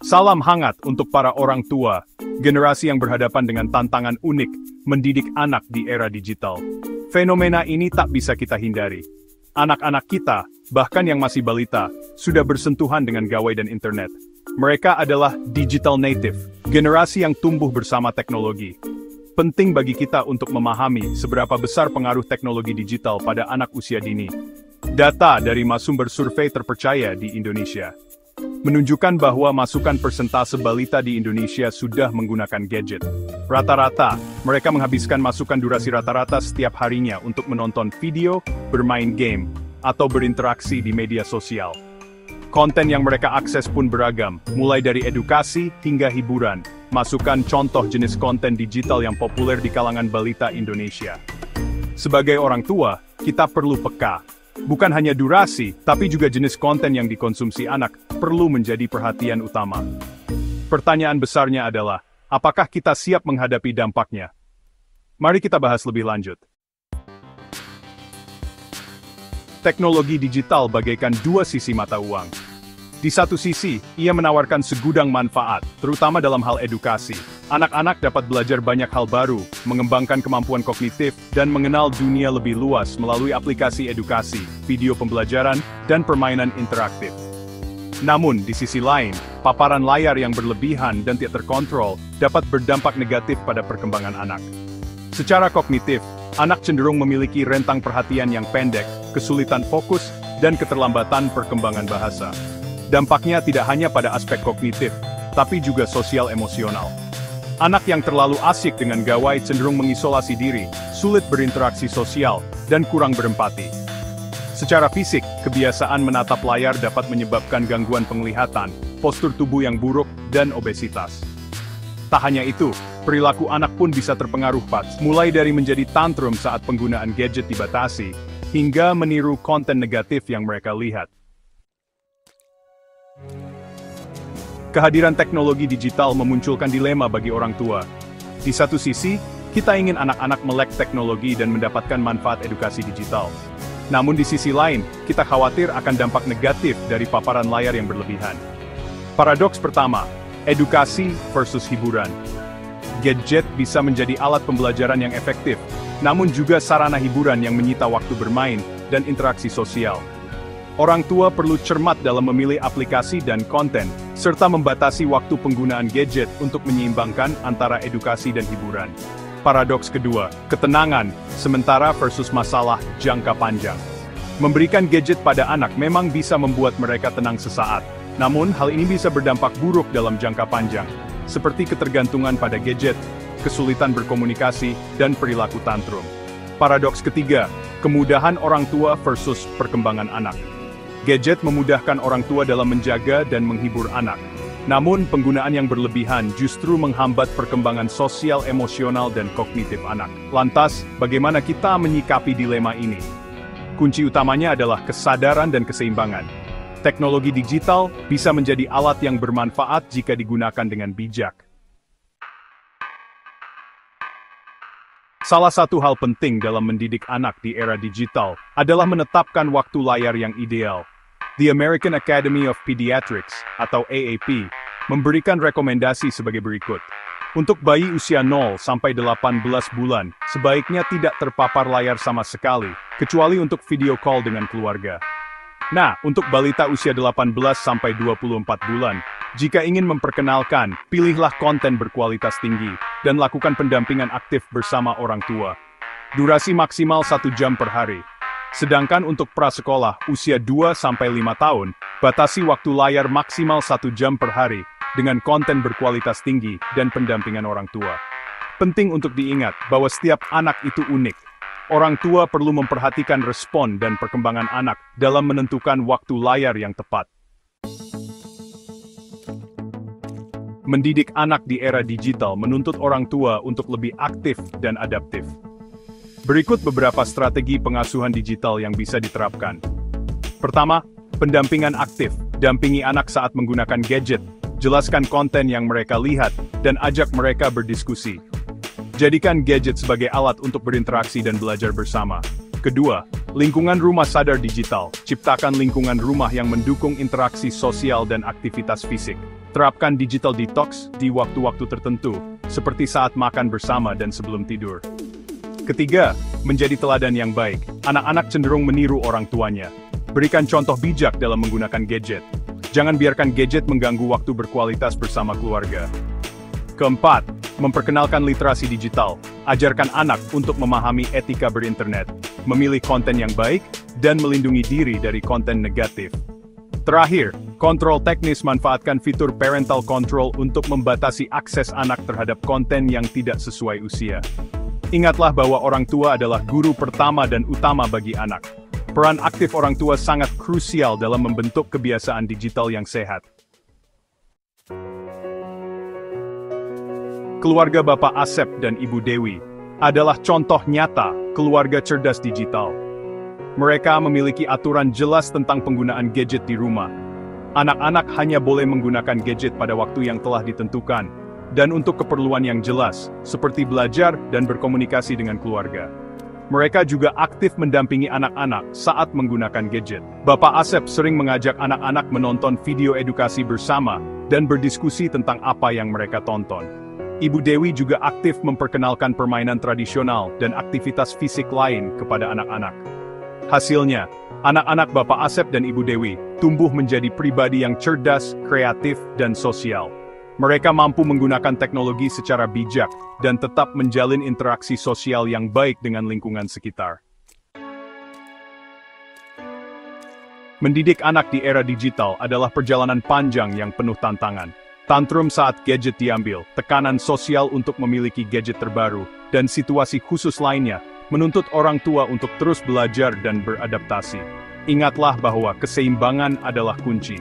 Salam hangat untuk para orang tua, generasi yang berhadapan dengan tantangan unik, mendidik anak di era digital. Fenomena ini tak bisa kita hindari. Anak-anak kita, bahkan yang masih balita, sudah bersentuhan dengan gawai dan internet. Mereka adalah digital native, generasi yang tumbuh bersama teknologi. Penting bagi kita untuk memahami seberapa besar pengaruh teknologi digital pada anak usia dini. Data dari sumber survei terpercaya di Indonesia menunjukkan bahwa masukan persentase balita di Indonesia sudah menggunakan gadget. Rata-rata, mereka menghabiskan masukan durasi rata-rata setiap harinya untuk menonton video, bermain game, atau berinteraksi di media sosial. Konten yang mereka akses pun beragam, mulai dari edukasi hingga hiburan. Masukkan contoh jenis konten digital yang populer di kalangan balita Indonesia. Sebagai orang tua, kita perlu peka. Bukan hanya durasi, tapi juga jenis konten yang dikonsumsi anak perlu menjadi perhatian utama. Pertanyaan besarnya adalah, apakah kita siap menghadapi dampaknya? Mari kita bahas lebih lanjut. Teknologi digital bagaikan dua sisi mata uang. Di satu sisi, ia menawarkan segudang manfaat, terutama dalam hal edukasi. Anak-anak dapat belajar banyak hal baru, mengembangkan kemampuan kognitif, dan mengenal dunia lebih luas melalui aplikasi edukasi, video pembelajaran, dan permainan interaktif. Namun, di sisi lain, paparan layar yang berlebihan dan tidak terkontrol dapat berdampak negatif pada perkembangan anak. Secara kognitif, anak cenderung memiliki rentang perhatian yang pendek, kesulitan fokus, dan keterlambatan perkembangan bahasa. Dampaknya tidak hanya pada aspek kognitif, tapi juga sosial emosional. Anak yang terlalu asyik dengan gawai cenderung mengisolasi diri, sulit berinteraksi sosial, dan kurang berempati. Secara fisik, kebiasaan menatap layar dapat menyebabkan gangguan penglihatan, postur tubuh yang buruk, dan obesitas. Tak hanya itu, perilaku anak pun bisa terpengaruh mulai dari menjadi tantrum saat penggunaan gadget dibatasi, hingga meniru konten negatif yang mereka lihat. Kehadiran teknologi digital memunculkan dilema bagi orang tua. Di satu sisi, kita ingin anak-anak melek teknologi dan mendapatkan manfaat edukasi digital. Namun di sisi lain, kita khawatir akan dampak negatif dari paparan layar yang berlebihan. Paradoks pertama, edukasi versus hiburan. Gadget bisa menjadi alat pembelajaran yang efektif, namun juga sarana hiburan yang menyita waktu bermain dan interaksi sosial. Orang tua perlu cermat dalam memilih aplikasi dan konten, serta membatasi waktu penggunaan gadget untuk menyeimbangkan antara edukasi dan hiburan. Paradoks kedua, ketenangan, sementara versus masalah jangka panjang. Memberikan gadget pada anak memang bisa membuat mereka tenang sesaat, namun hal ini bisa berdampak buruk dalam jangka panjang, seperti ketergantungan pada gadget, kesulitan berkomunikasi, dan perilaku tantrum. Paradoks ketiga, kemudahan orang tua versus perkembangan anak. Gadget memudahkan orang tua dalam menjaga dan menghibur anak. Namun, penggunaan yang berlebihan justru menghambat perkembangan sosial, emosional, dan kognitif anak. Lantas, bagaimana kita menyikapi dilema ini? Kunci utamanya adalah kesadaran dan keseimbangan. Teknologi digital bisa menjadi alat yang bermanfaat jika digunakan dengan bijak. Salah satu hal penting dalam mendidik anak di era digital adalah menetapkan waktu layar yang ideal. The American Academy of Pediatrics, atau AAP, memberikan rekomendasi sebagai berikut. Untuk bayi usia 0 sampai 18 bulan, sebaiknya tidak terpapar layar sama sekali, kecuali untuk video call dengan keluarga. Nah, untuk balita usia 18 sampai 24 bulan, jika ingin memperkenalkan, pilihlah konten berkualitas tinggi, dan lakukan pendampingan aktif bersama orang tua. Durasi maksimal 1 jam per hari. Sedangkan untuk prasekolah usia 2 sampai 5 tahun, batasi waktu layar maksimal 1 jam per hari, dengan konten berkualitas tinggi dan pendampingan orang tua. Penting untuk diingat bahwa setiap anak itu unik. Orang tua perlu memperhatikan respon dan perkembangan anak dalam menentukan waktu layar yang tepat. Mendidik anak di era digital menuntut orang tua untuk lebih aktif dan adaptif. Berikut beberapa strategi pengasuhan digital yang bisa diterapkan. Pertama, pendampingan aktif. Dampingi anak saat menggunakan gadget. Jelaskan konten yang mereka lihat, dan ajak mereka berdiskusi. Jadikan gadget sebagai alat untuk berinteraksi dan belajar bersama. Kedua, lingkungan rumah sadar digital. Ciptakan lingkungan rumah yang mendukung interaksi sosial dan aktivitas fisik. Terapkan digital detox di waktu-waktu tertentu, seperti saat makan bersama dan sebelum tidur. Ketiga, menjadi teladan yang baik. Anak-anak cenderung meniru orang tuanya. Berikan contoh bijak dalam menggunakan gadget. Jangan biarkan gadget mengganggu waktu berkualitas bersama keluarga. Keempat, memperkenalkan literasi digital. Ajarkan anak untuk memahami etika berinternet, memilih konten yang baik, dan melindungi diri dari konten negatif. Terakhir, kontrol teknis. Manfaatkan fitur parental control untuk membatasi akses anak terhadap konten yang tidak sesuai usia. Ingatlah bahwa orang tua adalah guru pertama dan utama bagi anak. Peran aktif orang tua sangat krusial dalam membentuk kebiasaan digital yang sehat. Keluarga Bapak Asep dan Ibu Dewi adalah contoh nyata keluarga cerdas digital. Mereka memiliki aturan jelas tentang penggunaan gadget di rumah. Anak-anak hanya boleh menggunakan gadget pada waktu yang telah ditentukan, dan untuk keperluan yang jelas, seperti belajar dan berkomunikasi dengan keluarga. Mereka juga aktif mendampingi anak-anak saat menggunakan gadget. Bapak Asep sering mengajak anak-anak menonton video edukasi bersama, dan berdiskusi tentang apa yang mereka tonton. Ibu Dewi juga aktif memperkenalkan permainan tradisional dan aktivitas fisik lain kepada anak-anak. Hasilnya, anak-anak Bapak Asep dan Ibu Dewi tumbuh menjadi pribadi yang cerdas, kreatif, dan sosial. Mereka mampu menggunakan teknologi secara bijak dan tetap menjalin interaksi sosial yang baik dengan lingkungan sekitar. Mendidik anak di era digital adalah perjalanan panjang yang penuh tantangan. Tantrum saat gadget diambil, tekanan sosial untuk memiliki gadget terbaru, dan situasi khusus lainnya menuntut orang tua untuk terus belajar dan beradaptasi. Ingatlah bahwa keseimbangan adalah kunci.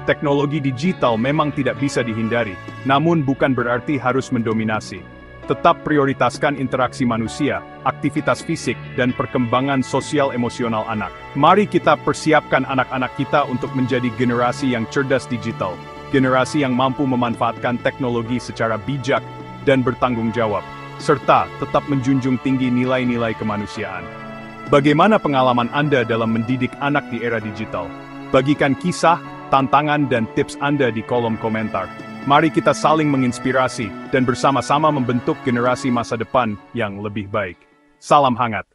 Teknologi digital memang tidak bisa dihindari, namun bukan berarti harus mendominasi. Tetap prioritaskan interaksi manusia, aktivitas fisik, dan perkembangan sosial emosional anak. Mari kita persiapkan anak-anak kita untuk menjadi generasi yang cerdas digital, generasi yang mampu memanfaatkan teknologi secara bijak dan bertanggung jawab, serta tetap menjunjung tinggi nilai-nilai kemanusiaan. Bagaimana pengalaman Anda dalam mendidik anak di era digital? Bagikan kisah, tantangan, dan tips Anda di kolom komentar. Mari kita saling menginspirasi dan bersama-sama membentuk generasi masa depan yang lebih baik. Salam hangat.